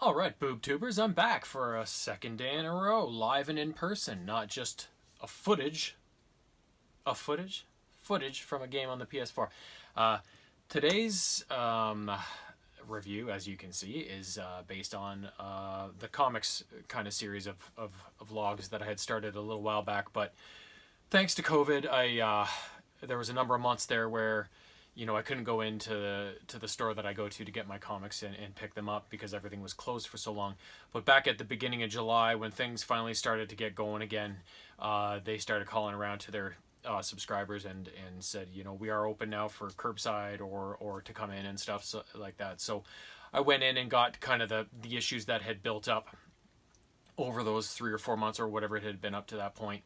All right, BoobTubers, I'm back for a second day in a row, live and in person, not just a footage, footage from a game on the PS4. Today's review, as you can see, is based on the Comix kind of series of vlogs that I had started a little while back, but thanks to COVID, there was a number of months there where I couldn't go into the store that I go to get my comics and pick them up because everything was closed for so long. But back at the beginning of July, when things finally started to get going again, they started calling around to their subscribers and said, we are open now for curbside or to come in and stuff like that. So I went in and got kind of the issues that had built up over those 3 or 4 months or whatever it had been up to that point.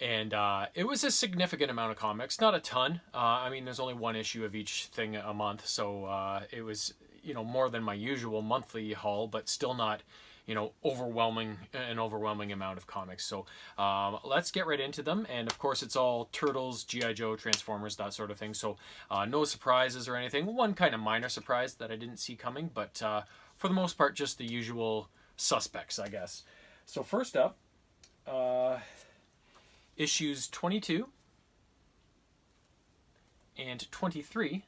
And it was a significant amount of comics, not a ton. I mean, there's only one issue of each thing a month, so it was, more than my usual monthly haul, but still not, an overwhelming amount of comics. So let's get right into them. And of course, it's all Turtles, G.I. Joe, Transformers, that sort of thing. So no surprises or anything. One kind of minor surprise that I didn't see coming, but for the most part, just the usual suspects, I guess. So first up, issues 22 and 23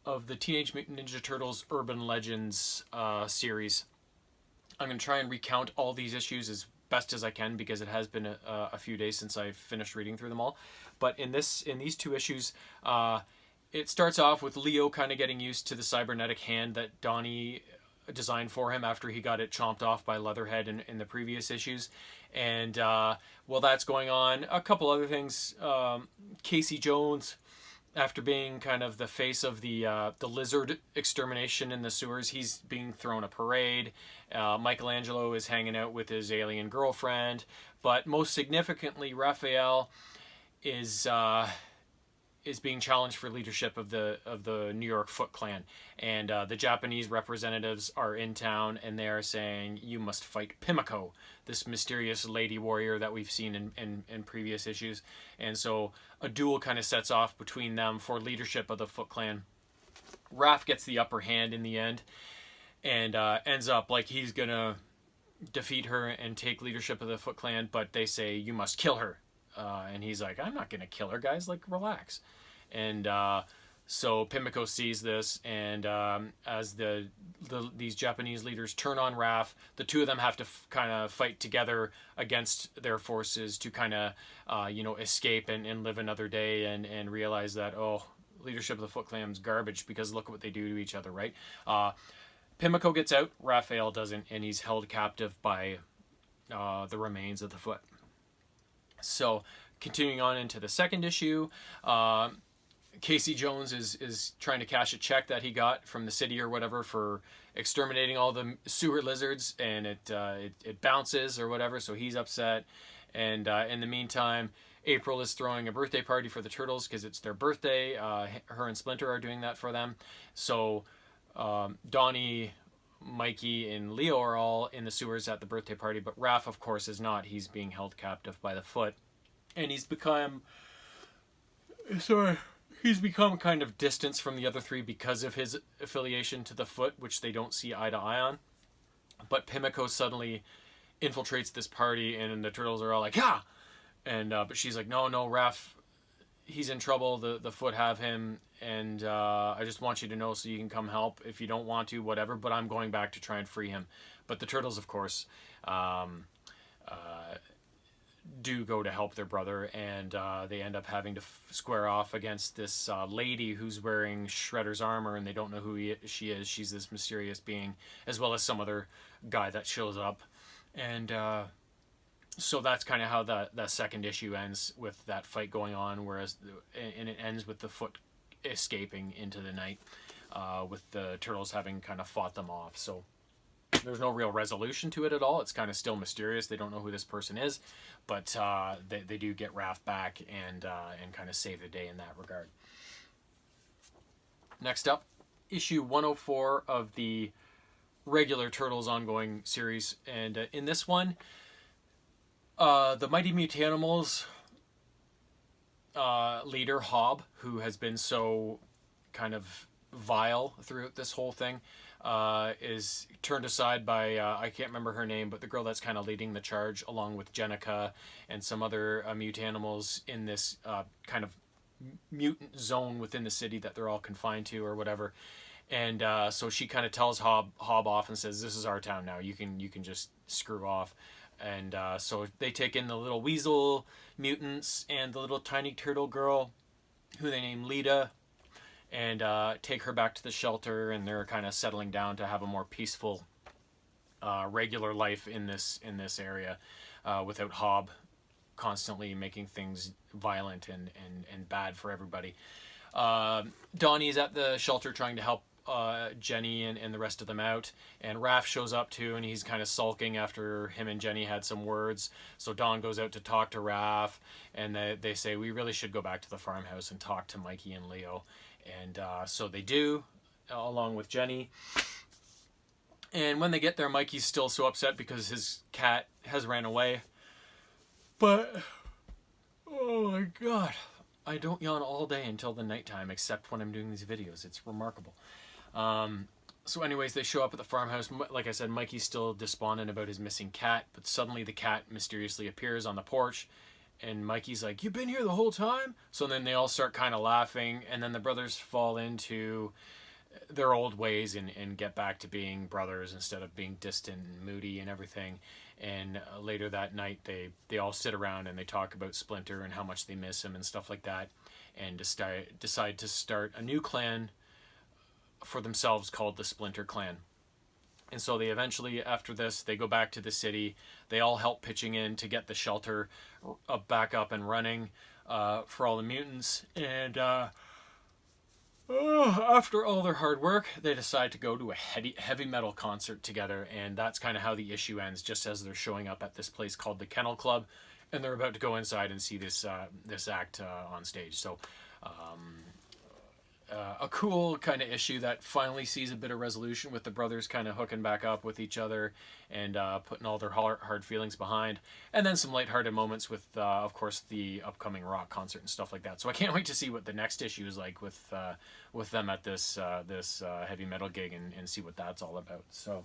of the Teenage Mutant Ninja Turtles Urban Legends series. I'm going to try and recount all these issues as best as I can because it has been a few days since I finished reading through them all. But in these 2 issues, it starts off with Leo kind of getting used to the cybernetic hand that Donnie designed for him after he got it chomped off by Leatherhead in the previous issues. And while that's going on, a couple other things. Casey Jones, after being kind of the face of the lizard extermination in the sewers, he's being thrown a parade. Michelangelo is hanging out with his alien girlfriend. But most significantly, Raphael is being challenged for leadership of the New York Foot Clan, and the Japanese representatives are in town, and they are saying, "You must fight Pimiko, this mysterious lady warrior that we've seen in previous issues." And so a duel kind of sets off between them for leadership of the Foot Clan. Raph gets the upper hand in the end, and ends up like he's gonna defeat her and take leadership of the Foot Clan, but they say, "You must kill her." And he's like, "I'm not going to kill her, guys. Like, relax." And so Pimiko sees this, and as these Japanese leaders turn on Raph, the 2 of them have to kind of fight together against their forces to kind of, escape and live another day and realize that, leadership of the Foot Clan's garbage because look what they do to each other, right? Pimiko gets out, Raphael doesn't, and he's held captive by the remains of the Foot. So, continuing on into the second issue, Casey Jones is trying to cash a check that he got from the city or whatever for exterminating all the sewer lizards, and it bounces or whatever, so he's upset. And in the meantime, April is throwing a birthday party for the Turtles because it's their birthday. Her and Splinter are doing that for them. So Donnie, Mikey, and Leo are all in the sewers at the birthday party, but Raph, of course, is not. He's being held captive by the Foot. And he's become kind of distanced from the other 3 because of his affiliation to the Foot, which they don't see eye to eye on. But Pimiko suddenly infiltrates this party, and the Turtles are all like, "Yeah!" And but she's like, no, Raph, he's in trouble. The Foot have him, and I just want you to know so you can come help. If you don't want to, whatever, but I'm going back to try and free him. But the Turtles, of course, do go to help their brother, and they end up having to square off against this lady who's wearing Shredder's armor, and they don't know who she is. She's this mysterious being, as well as some other guy that shows up. And so that's kind of how that second issue ends, with that fight going on, and it ends with the Foot escaping into the night, with the Turtles having kind of fought them off. So there's no real resolution to it at all. It's kind of still mysterious. They don't know who this person is, but they do get Raph back and kind of save the day in that regard. Next up, issue 104 of the regular Turtles ongoing series, and in this one, the Mighty Mutanimals leader, Hob, who has been so kind of vile throughout this whole thing, is turned aside by I can't remember her name, but the girl that's kind of leading the charge, along with Jenica and some other mute animals in this kind of mutant zone within the city that they're all confined to or whatever. And so she kind of tells Hob off and says, "This is our town now. You can just screw off." And so they take in the little weasel mutants and the little tiny turtle girl, who they name Lita, and take her back to the shelter. And they're kind of settling down to have a more peaceful, regular life in this area, without Hob constantly making things violent and bad for everybody. Donnie's at the shelter trying to help Jenny and the rest of them out, and Raph shows up too, and he's kind of sulking after him and Jenny had some words. So Don goes out to talk to Raph, and they say, we really should go back to the farmhouse and talk to Mikey and Leo. And so they do, along with Jenny. And when they get there, Mikey's still so upset because his cat has ran away. But, oh my god, I don't yawn all day until the nighttime, except when I'm doing these videos. It's remarkable. So anyways, they show up at the farmhouse. Like I said, Mikey's still despondent about his missing cat, but suddenly the cat mysteriously appears on the porch, and Mikey's like, "You've been here the whole time?" So then they all start kind of laughing, and then the brothers fall into their old ways and get back to being brothers instead of being distant and moody and everything. And later that night, they all sit around and they talk about Splinter and how much they miss him and stuff like that, and decide to start a new clan for themselves called the Splinter Clan. And so they eventually, after this, they go back to the city. They all help pitching in to get the shelter back up and running for all the mutants. And after all their hard work, they decide to go to a heavy metal concert together. And that's kind of how the issue ends, just as they're showing up at this place called the Kennel Club. And they're about to go inside and see this act on stage. So a cool kind of issue that finally sees a bit of resolution, with the brothers kind of hooking back up with each other and putting all their hard feelings behind, and then some lighthearted moments with of course the upcoming rock concert and stuff like that. So I can't wait to see what the next issue is like with them at this heavy metal gig and see what that's all about. So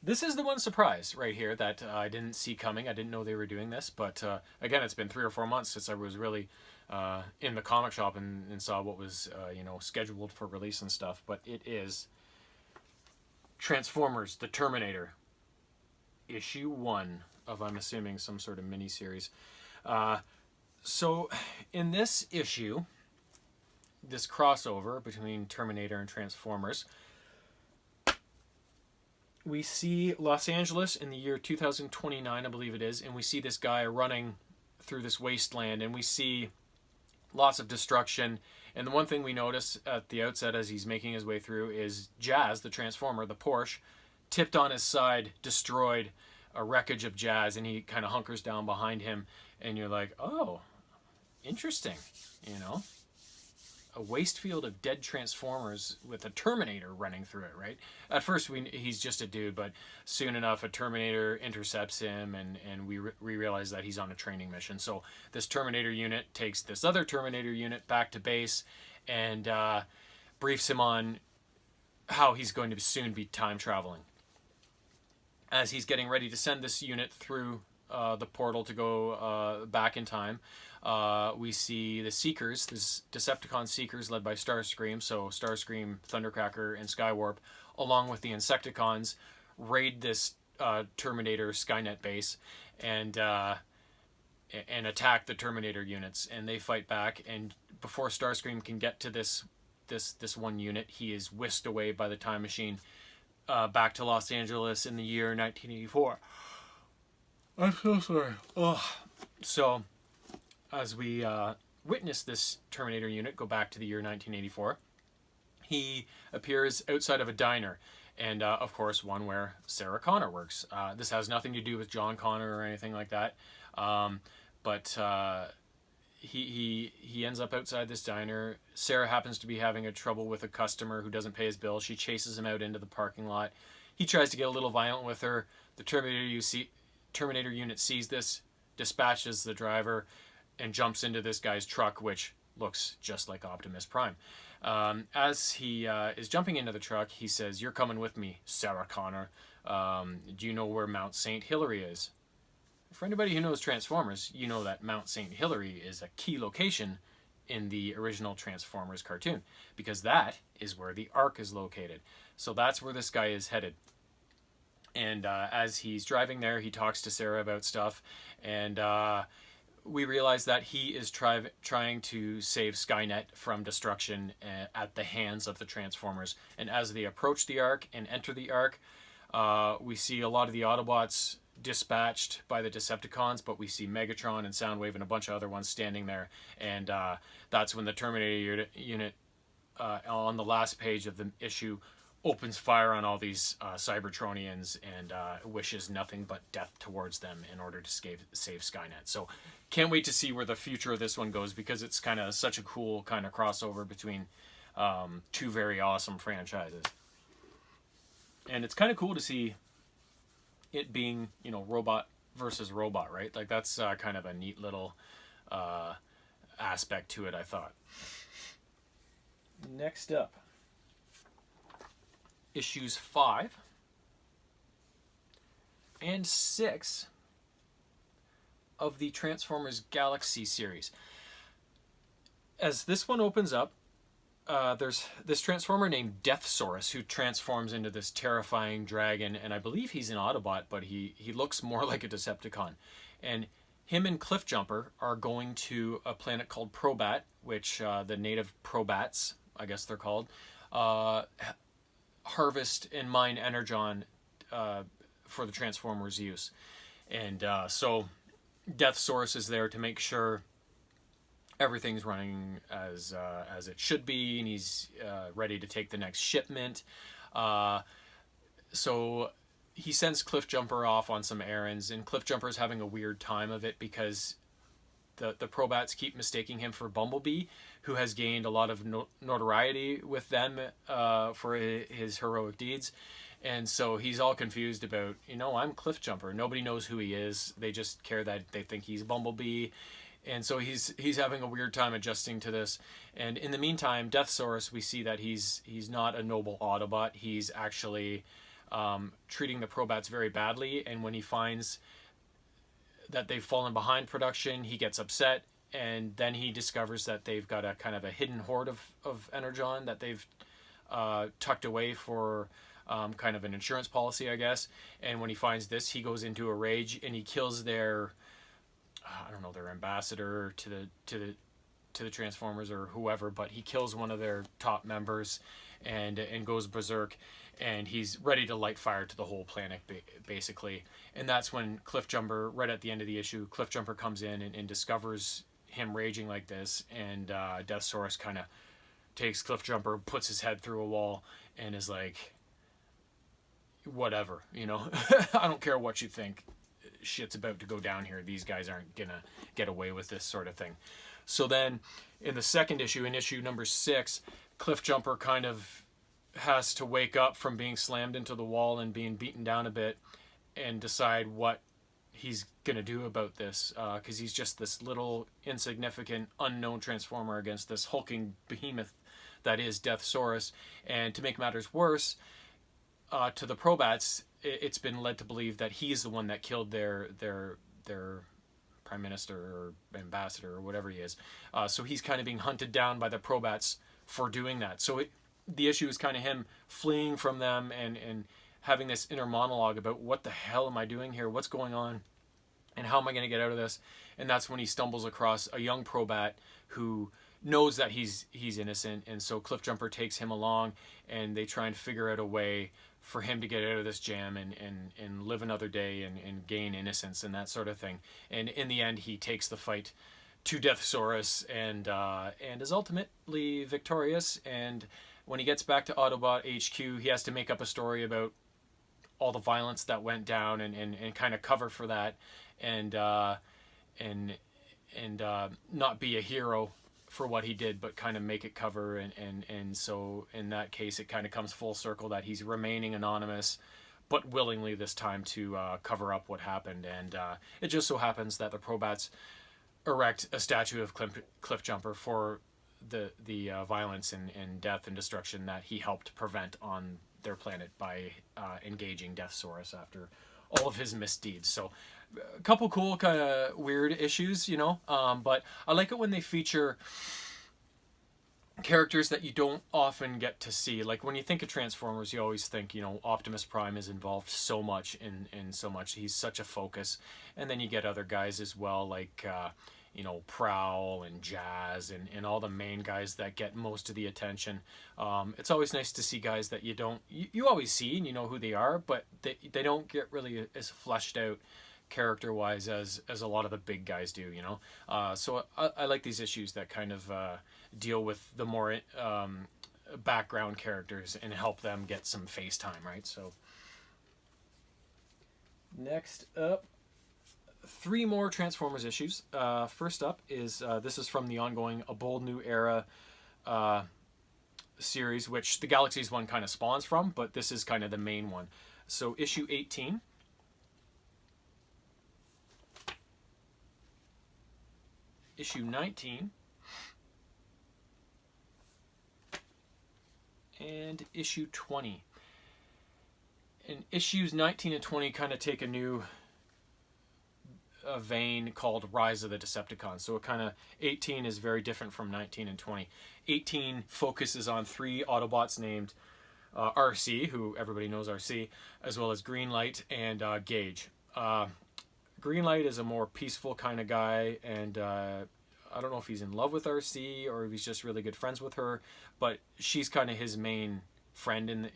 this is the one surprise right here that I didn't see coming. I didn't know they were doing this, but again, it's been 3 or 4 months since I was really in the comic shop and saw what was scheduled for release and stuff. But it is Transformers: The Terminator, issue 1 of, I'm assuming, some sort of mini-series. So in this issue, this crossover between Terminator and Transformers, we see Los Angeles in the year 2029, I believe it is, and we see this guy running through this wasteland, and we see lots of destruction. And the one thing we notice at the outset as he's making his way through is Jazz, the Transformer, the Porsche, tipped on his side, destroyed, a wreckage of Jazz, and he kind of hunkers down behind him, and you're like, oh, interesting, a waste field of dead Transformers with a Terminator running through it, right? At first, he's just a dude, but soon enough, a Terminator intercepts him, and we realize that he's on a training mission. So this Terminator unit takes this other Terminator unit back to base and briefs him on how he's going to soon be time traveling. As he's getting ready to send this unit through the portal to go back in time, we see the Seekers, this Decepticon Seekers led by Starscream, so Starscream, Thundercracker, and Skywarp, along with the Insecticons, raid this Terminator Skynet base and attack the Terminator units, and they fight back. And before Starscream can get to this one unit, he is whisked away by the time machine back to Los Angeles in the year 1984. I'm so sorry. Ugh. So as we witness this Terminator unit go back to the year 1984, he appears outside of a diner, and of course one where Sarah Connor works. This has nothing to do with John Connor or anything like that, but he ends up outside this diner. Sarah happens to be having trouble with a customer who doesn't pay his bill. She chases him out into the parking lot. He tries to get a little violent with her. The Terminator unit sees this, dispatches the driver, and jumps into this guy's truck, which looks just like Optimus Prime. As he is jumping into the truck, he says, "You're coming with me, Sarah Connor. Do you know where Mount St. Hilary is?" For anybody who knows Transformers, you know that Mount St. Hilary is a key location in the original Transformers cartoon, because that is where the Ark is located. So that's where this guy is headed. And as he's driving there, he talks to Sarah about stuff, and we realize that he is trying to save Skynet from destruction at the hands of the Transformers. And as they approach the Ark and enter the Ark, we see a lot of the Autobots dispatched by the Decepticons, but we see Megatron and Soundwave and a bunch of other ones standing there. And that's when the Terminator unit, on the last page of the issue, opens fire on all these Cybertronians and wishes nothing but death towards them in order to save Skynet. So can't wait to see where the future of this one goes, because it's kind of such a cool kind of crossover between two very awesome franchises. And it's kind of cool to see it being, robot versus robot, right? Like, that's kind of a neat little aspect to it, I thought. Next up, issues 5 and 6 of the Transformers Galaxy series. As this one opens up, there's this Transformer named Deathsaurus who transforms into this terrifying dragon, and I believe he's an Autobot, but he looks more like a Decepticon. And him and Cliffjumper are going to a planet called Probat, which the native Probats, I guess they're called, harvest and mine energon for the Transformers' use. And so Deathsaurus is there to make sure everything's running as it should be, and he's ready to take the next shipment. So he sends Cliffjumper off on some errands, and Cliffjumper's having a weird time of it because the Probats keep mistaking him for Bumblebee, who has gained a lot of notoriety with them for his heroic deeds. And so he's all confused about, I'm Cliffjumper. Nobody knows who he is. They just care that they think he's Bumblebee. And so he's having a weird time adjusting to this. And in the meantime, Deathsaurus, we see that he's not a noble Autobot. He's actually treating the Probats very badly. And when he finds that they've fallen behind production, he gets upset. And then he discovers that they've got a kind of a hidden hoard of energon that they've tucked away for kind of an insurance policy, I guess. And when he finds this, he goes into a rage and he kills their ambassador to the Transformers or whoever, but he kills one of their top members and goes berserk, and he's ready to light fire to the whole planet basically. And that's when Cliffjumper, right at the end of the issue, Cliffjumper comes in and discovers him raging like this, and Deathsaurus kind of takes Cliffjumper, puts his head through a wall, and is like, whatever, I don't care what you think. Shit's about to go down here. These guys aren't gonna get away with this sort of thing. So then in the second issue, in issue number 6, Cliffjumper kind of has to wake up from being slammed into the wall and being beaten down a bit and decide what he's gonna do about this, because he's just this little insignificant unknown Transformer against this hulking behemoth that is Deathsaurus. And to make matters worse, to the Probats, it's been led to believe that he's the one that killed their prime minister or ambassador or whatever he is. So he's kind of being hunted down by the Probats for doing that. So the issue is kind of him fleeing from them and having this inner monologue about, what the hell am I doing here? What's going on? And how am I going to get out of this? And that's when he stumbles across a young Probat who knows that he's innocent. And so Cliffjumper takes him along, and they try and figure out a way for him to get out of this jam and live another day and gain innocence and that sort of thing. And in the end, he takes the fight to Deathsaurus and is ultimately victorious. And when he gets back to Autobot HQ, he has to make up a story about all the violence that went down and kind of cover for that, and not be a hero for what he did, but kind of make it cover. And so in that case, it kind of comes full circle that he's remaining anonymous, but willingly this time to cover up what happened. And it just so happens that the Probats erect a statue of Cliffjumper for the violence and death and destruction that he helped prevent on their planet by engaging Death Saurus after all of his misdeeds. So a couple cool kind of weird issues, you know, but I like it when they feature characters that you don't often get to see. Like when you think of Transformers, you always think, you know, Optimus Prime is involved so much in so much. He's such a focus. And then you get other guys as well, like, you know, Prowl and Jazz and all the main guys that get most of the attention. It's always nice to see guys that you always see and you know who they are, but they don't get really as fleshed out character-wise as a lot of the big guys do, you know. So I like these issues that kind of deal with the more background characters and help them get some face time, right? So next up, 3 more Transformers issues. First up is this is from the ongoing A Bold New Era series, which the Galaxies one kind of spawns from, but this is kind of the main one. So issue 18. Issue 19. And issue 20. And issues 19 and 20 kind of take a new vein called Rise of the Decepticons. So it kind of, 18 is very different from 19 and 20. 18 focuses on 3 Autobots named RC, who everybody knows RC, as well as Greenlight and Gage. Greenlight is a more peaceful kind of guy, and I don't know if he's in love with RC or if he's just really good friends with her, but she's kind of his main friend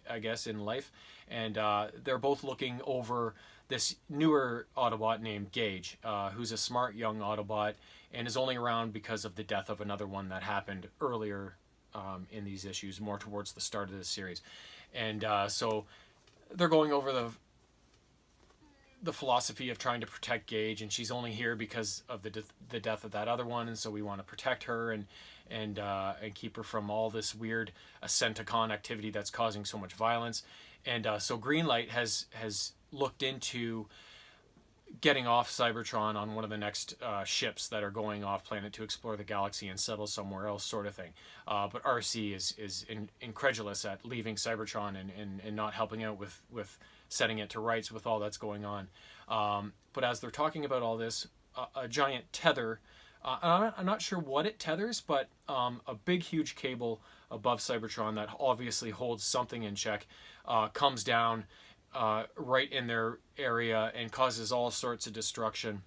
I guess, in life. And they're both looking over this newer Autobot named Gage, who's a smart young Autobot and is only around because of the death of another one that happened earlier in these issues, more towards the start of this series. And so they're going over the philosophy of trying to protect Gage, and she's only here because of the death of that other one, and so we want to protect her and keep her from all this weird Ascenticon activity that's causing so much violence. And so Greenlight has looked into getting off Cybertron on one of the next ships that are going off planet to explore the galaxy and settle somewhere else, sort of thing. But RC is incredulous at leaving Cybertron and not helping out with setting it to rights with all that's going on. But as they're talking about all this, a giant tether, I'm not sure what it tethers, but a big, huge cable above Cybertron that obviously holds something in check comes down right in their area and causes all sorts of destruction.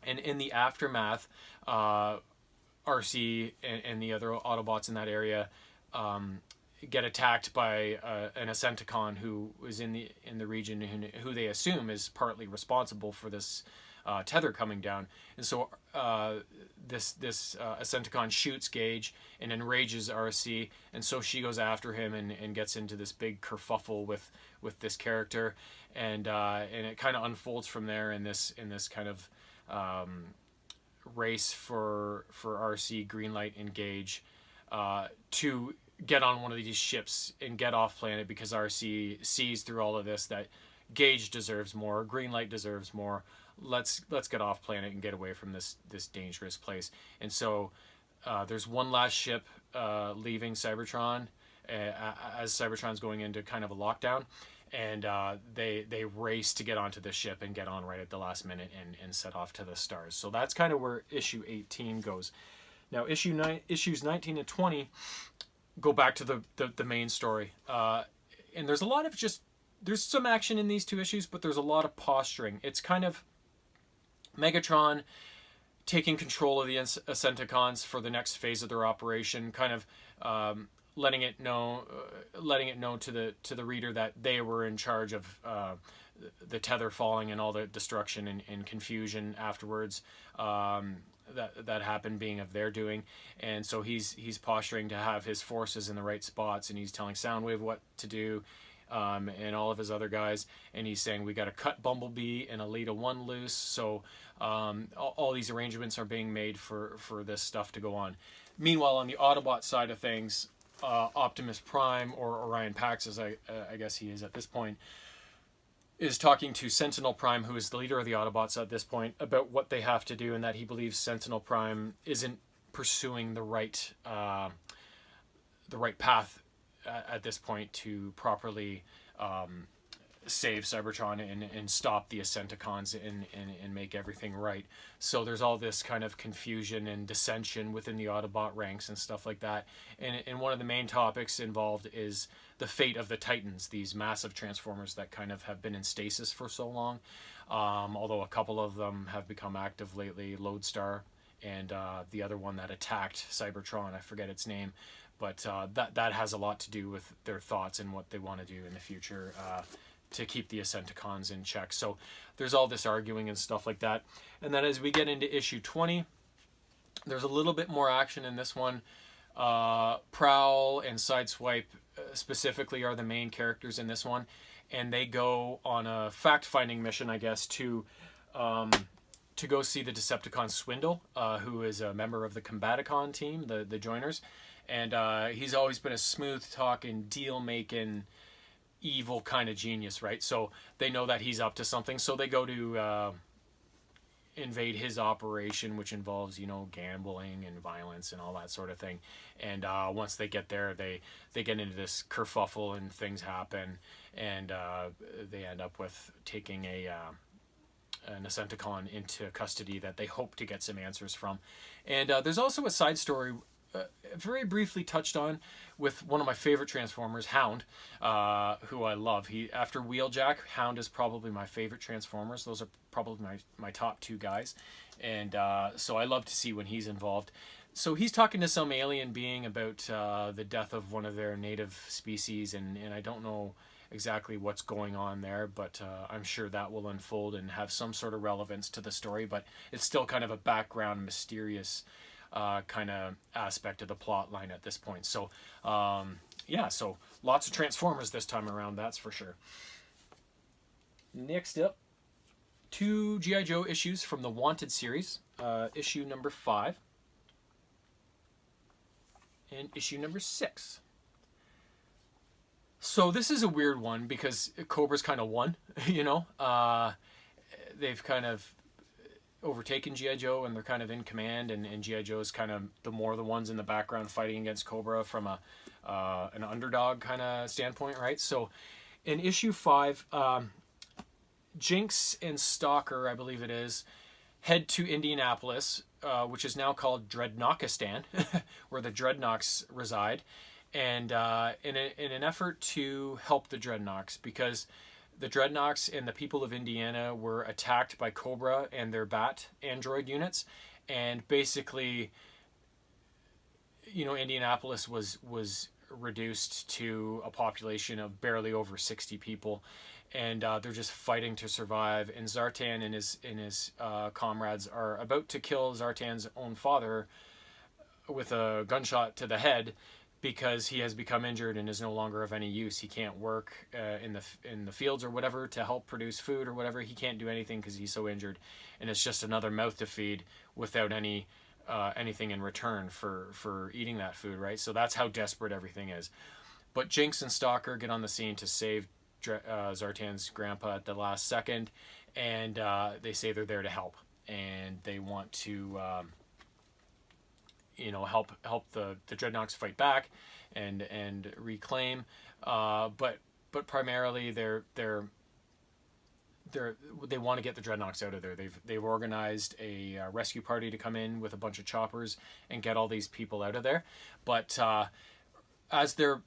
And in the aftermath, RC and the other Autobots in that area get attacked by an Ascenticon who is in the region, who they assume is partly responsible for this tether coming down. And so this Ascenticon shoots Gage and enrages RC, and so she goes after him and gets into this big kerfuffle with this character, and it kind of unfolds from there in this kind of race for RC, Greenlight, and Gage to get on one of these ships and get off planet, because RC sees through all of this that Gage deserves more, Greenlight deserves more. Let's get off planet and get away from this dangerous place. And so there's one last ship leaving Cybertron as Cybertron's going into kind of a lockdown, and they race to get onto the ship and get on right at the last minute and set off to the stars. So that's kind of where issue 18 goes. Now issues 19 and 20 go back to the main story, and there's a lot of there's some action in these 2 issues, but there's a lot of posturing. It's kind of Megatron taking control of the Ascenticons for the next phase of their operation, kind of letting it know to the reader that they were in charge of the tether falling and all the destruction and confusion afterwards that happened being of their doing. And so he's posturing to have his forces in the right spots, and he's telling Soundwave what to do, and all of his other guys, and he's saying we got to cut Bumblebee and Alita 1 loose. So all these arrangements are being made for this stuff to go on. Meanwhile, on the Autobot side of things, Optimus Prime, or Orion Pax, as I guess he is at this point, is talking to Sentinel Prime, who is the leader of the Autobots at this point, about what they have to do, and that he believes Sentinel Prime isn't pursuing the right path at this point to properly save Cybertron and stop the Ascenticons and make everything right. So there's all this kind of confusion and dissension within the Autobot ranks and stuff like that. And one of the main topics involved is the fate of the Titans, these massive Transformers that kind of have been in stasis for so long. Although a couple of them have become active lately, Lodestar and the other one that attacked Cybertron, I forget its name. But that has a lot to do with their thoughts and what they want to do in the future to keep the Ascenticons in check. So there's all this arguing and stuff like that. And then as we get into issue 20, there's a little bit more action in this one. Prowl and Sideswipe specifically are the main characters in this one. And they go on a fact-finding mission, I guess, to go see the Decepticon Swindle, who is a member of the Combaticon team, the Joiners. And he's always been a smooth-talking, deal-making, evil kind of genius, right? So they know that he's up to something. So they go to invade his operation, which involves, gambling and violence and all that sort of thing. And once they get there, they get into this kerfuffle and things happen. And they end up with taking an Ascenticon into custody that they hope to get some answers from. And there's also a side story very briefly touched on with one of my favorite Transformers, Hound, who I love. After Wheeljack, Hound is probably my favorite Transformers. Those are probably my top two guys. And so I love to see when he's involved. So he's talking to some alien being about the death of one of their native species, and I don't know exactly what's going on there, but I'm sure that will unfold and have some sort of relevance to the story, but it's still kind of a background mysterious kind of aspect of the plot line at this point. So so lots of Transformers this time around, that's for sure. Next up, 2 G.I. Joe issues from the Wanted series, issue number 5 and issue number 6. So this is a weird one because Cobra's kind of won, they've kind of overtaken G.I. Joe and they're kind of in command, and G.I. Joe's kind of the ones in the background fighting against Cobra from an underdog kind of standpoint, right? So in issue 5, Jinx and Stalker, I believe it is, head to Indianapolis, which is now called Dreadnoughistan, where the Dreadnoks reside, and in an effort to help the Dreadnoks, because the Dreadnoks and the people of Indiana were attacked by Cobra and their Bat android units, and basically, Indianapolis was reduced to a population of barely over 60 people, and they're just fighting to survive. And Zartan and his comrades are about to kill Zartan's own father with a gunshot to the head, because he has become injured and is no longer of any use. He can't work in the fields or whatever to help produce food or whatever. He can't do anything because he's so injured, and it's just another mouth to feed without anything in return for eating that food, right? So that's how desperate everything is. But Jinx and Stalker get on the scene to save Zartan's grandpa at the last second, and they say they're there to help, and they want to help the Dreadnoks fight back and reclaim, but primarily they want to get the Dreadnoks out of there. They've organized a rescue party to come in with a bunch of choppers and get all these people out of there. But as they're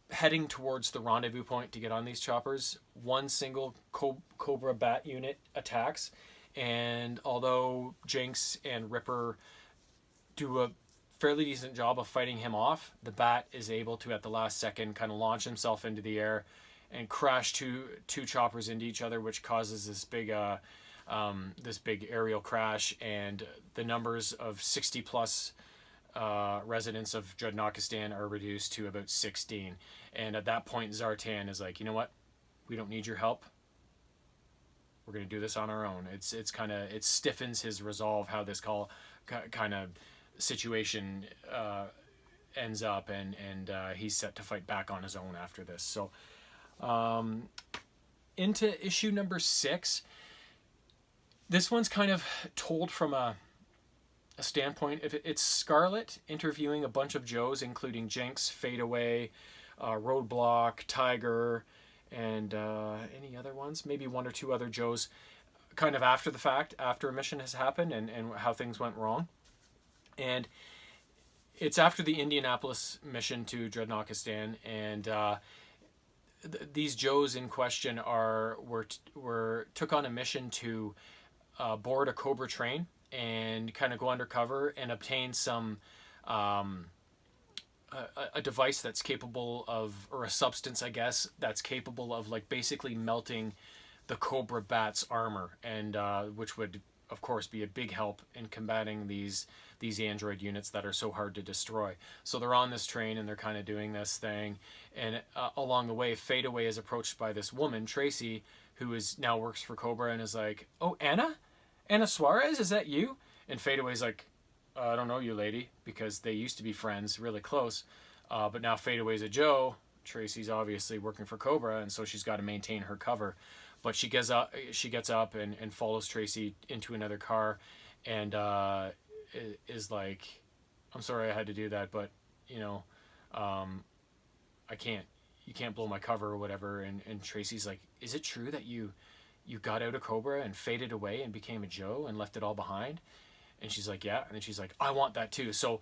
heading towards the rendezvous point to get on these choppers, one single Cobra Bat unit attacks, and although Jinx and Ripper do a fairly decent job of fighting him off, the Bat is able to, at the last second, kind of launch himself into the air and crash two choppers into each other, which causes this big aerial crash, and the numbers of 60 plus residents of Dreadnoughistan are reduced to about 16. And at that point, Zartan is like, you know what? We don't need your help. We're going to do this on our own. It stiffens his resolve how this kind of situation ends up, and he's set to fight back on his own after this. So into issue number 6, this one's kind of told from a a standpoint. If it's Scarlet interviewing a bunch of Joes, including Jinx, Fadeaway, Roadblock, Tiger, and any other ones, maybe one or two other Joes, kind of after the fact, after a mission has happened and how things went wrong. And it's after the Indianapolis mission to Dreadnoughtistan, and these Joes in question took on a mission to board a Cobra train and kind of go undercover and obtain some a device that's capable of, or a substance, I guess, that's capable of like basically melting the Cobra Bat's armor, and which would of course be a big help in combating these android units that are so hard to destroy. So they're on this train and they're kind of doing this thing, and along the way, Fadeaway is approached by this woman, Tracy, who is now works for Cobra, and is like, "Oh, Anna Suarez, is that you?" And Fadeaway's like, "I don't know you, lady," because they used to be friends, really close, but now Fadeaway's a Joe. Tracy's obviously working for Cobra, and so she's got to maintain her cover. But she gets up and follows Tracy into another car, and is like, "I'm sorry I had to do that, but you know, I can't. You can't blow my cover or whatever." And Tracy's like, "Is it true that you got out of Cobra and faded away and became a Joe and left it all behind?" And she's like, "Yeah." And then she's like, "I want that too." So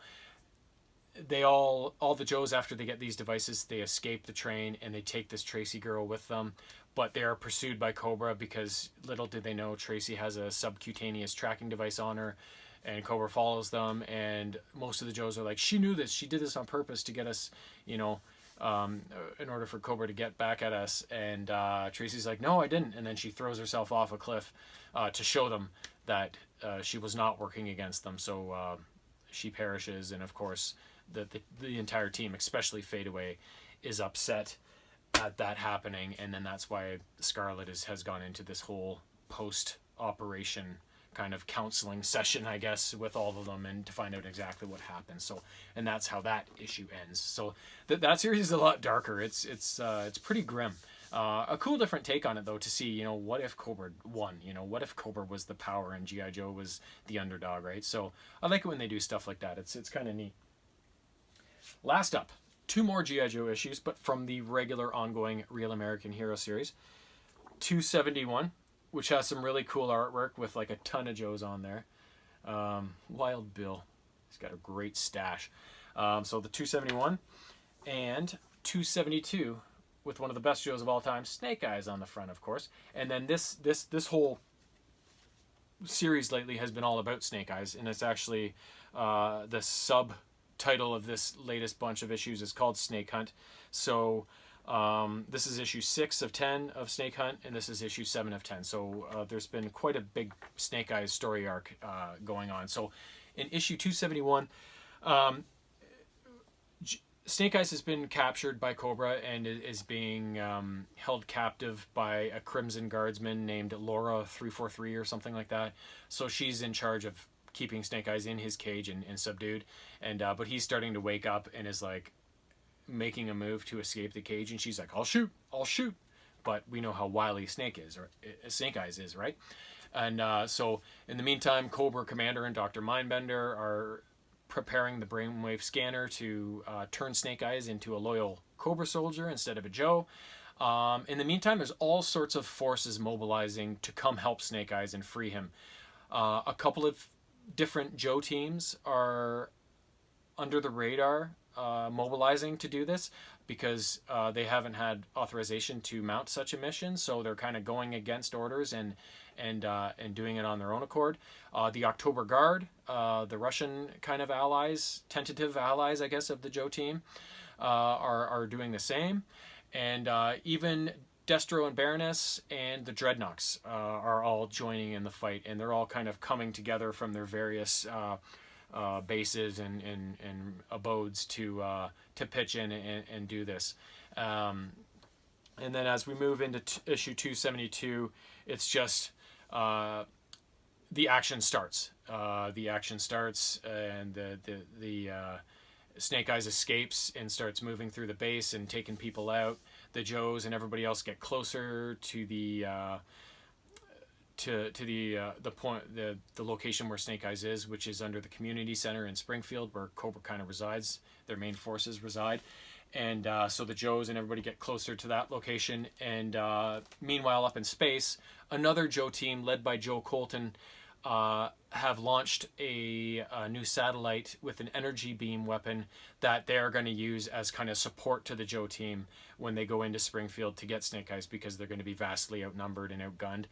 they all the Joes, after they get these devices, they escape the train and they take this Tracy girl with them. But they are pursued by Cobra because little did they know Tracy has a subcutaneous tracking device on her, and Cobra follows them. And most of the Joes are like, "She knew this. She did this on purpose to get us, in order for Cobra to get back at us." And Tracy's like, "No, I didn't." And then she throws herself off a cliff to show them that she was not working against them. So she perishes, and of course the entire team, especially Fadeaway, is upset at that happening. And then that's why Scarlet has gone into this whole post-operation kind of counseling session, I guess, with all of them, and to find out exactly what happened. So, and that's how that issue ends. So that series is a lot darker. It's pretty grim. A cool different take on it, though, to see, what if Cobra won? What if Cobra was the power and G.I. Joe was the underdog, right? So I like it when they do stuff like that. It's kind of neat. Last up, 2 more G.I. Joe issues, but from the regular ongoing Real American Hero series. 271, which has some really cool artwork with like a ton of Joes on there. Wild Bill, he's got a great stash. So the 271 and 272 with one of the best Joes of all time, Snake Eyes, on the front, of course. And then this whole series lately has been all about Snake Eyes, and it's actually the subtitle of this latest bunch of issues is called Snake Hunt. So this is issue 6 of 10 of Snake Hunt, and this is issue 7 of 10. So there's been quite a big Snake Eyes story arc going on. So in issue 271, Snake Eyes has been captured by Cobra and is being held captive by a Crimson Guardsman named Laura 343 or something like that. So she's in charge of keeping Snake Eyes in his cage and subdued. And but he's starting to wake up and is like making a move to escape the cage. And she's like, I'll shoot. But we know how wily Snake Eyes is, right? And so in the meantime, Cobra Commander and Dr. Mindbender are preparing the brainwave scanner to turn Snake Eyes into a loyal Cobra soldier instead of a Joe. In the meantime, there's all sorts of forces mobilizing to come help Snake Eyes and free him. A couple of different Joe teams are under the radar mobilizing to do this because they haven't had authorization to mount such a mission, so they're kind of going against orders and doing it on their own accord. The October Guard, the Russian kind of allies, tentative allies, I guess, of the Joe team, are doing the same. And even Destro and Baroness and the Dreadnoks are all joining in the fight, and they're all kind of coming together from their various bases and abodes to pitch in and do this. And then as we move into issue 272, it's just the action starts. And the Snake Eyes escapes and starts moving through the base and taking people out. The Joes and everybody else get closer to the to the point, the location where Snake Eyes is, which is under the community center in Springfield, where Cobra kind of resides. Their main forces reside, and so the Joes and everybody get closer to that location. And meanwhile, up in space, another Joe team led by Joe Colton have launched a new satellite with an energy beam weapon that they're going to use as kind of support to the Joe team when they go into Springfield to get Snake Eyes, because they're going to be vastly outnumbered and outgunned.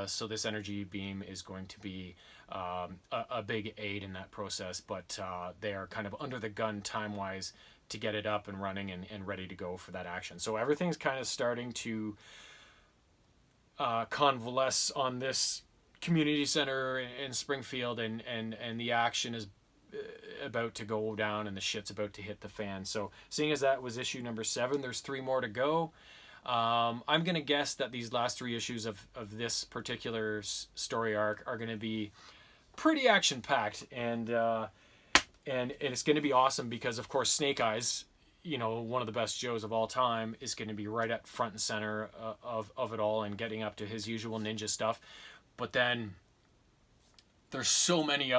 So this energy beam is going to be a big aid in that process, but they are kind of under the gun time-wise to get it up and running and ready to go for that action. So everything's kind of starting to convalesce on this community center in Springfield, and the action is about to go down and the shit's about to hit the fan. So seeing as that was issue number 7, there's 3 more to go. I'm going to guess that these last 3 issues of this particular story arc are going to be pretty action packed, and it's going to be awesome because, of course, Snake Eyes, you know, one of the best Joes of all time, is going to be right at front and center of it all and getting up to his usual ninja stuff. But then there's so many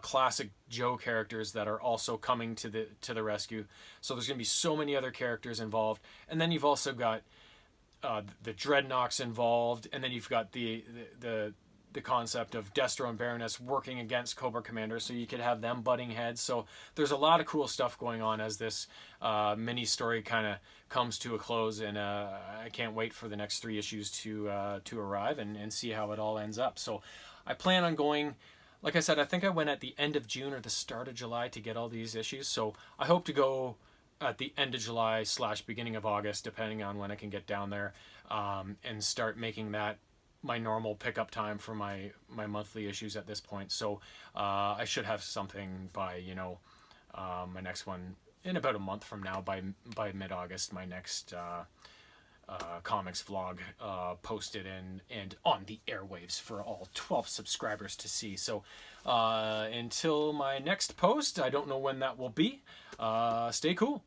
classic Joe characters that are also coming to the rescue. So there's going to be so many other characters involved, and then you've also got the Dreadnoks involved, and then you've got the concept of Destro and Baroness working against Cobra Commander, so you could have them butting heads. So there's a lot of cool stuff going on as this mini story kind of comes to a close, and I can't wait for the next 3 issues to arrive and see how it all ends up. So I plan on going, like I said, I think I went at the end of June or the start of July to get all these issues, so I hope to go at the end of July / beginning of August, depending on when I can get down there, and start making that my normal pickup time for my monthly issues at this point. So I should have something by, you know, my next one in about a month from now, by mid-August, my next comics vlog posted and on the airwaves for all 12 subscribers to see. So until my next post, I don't know when that will be. Stay cool.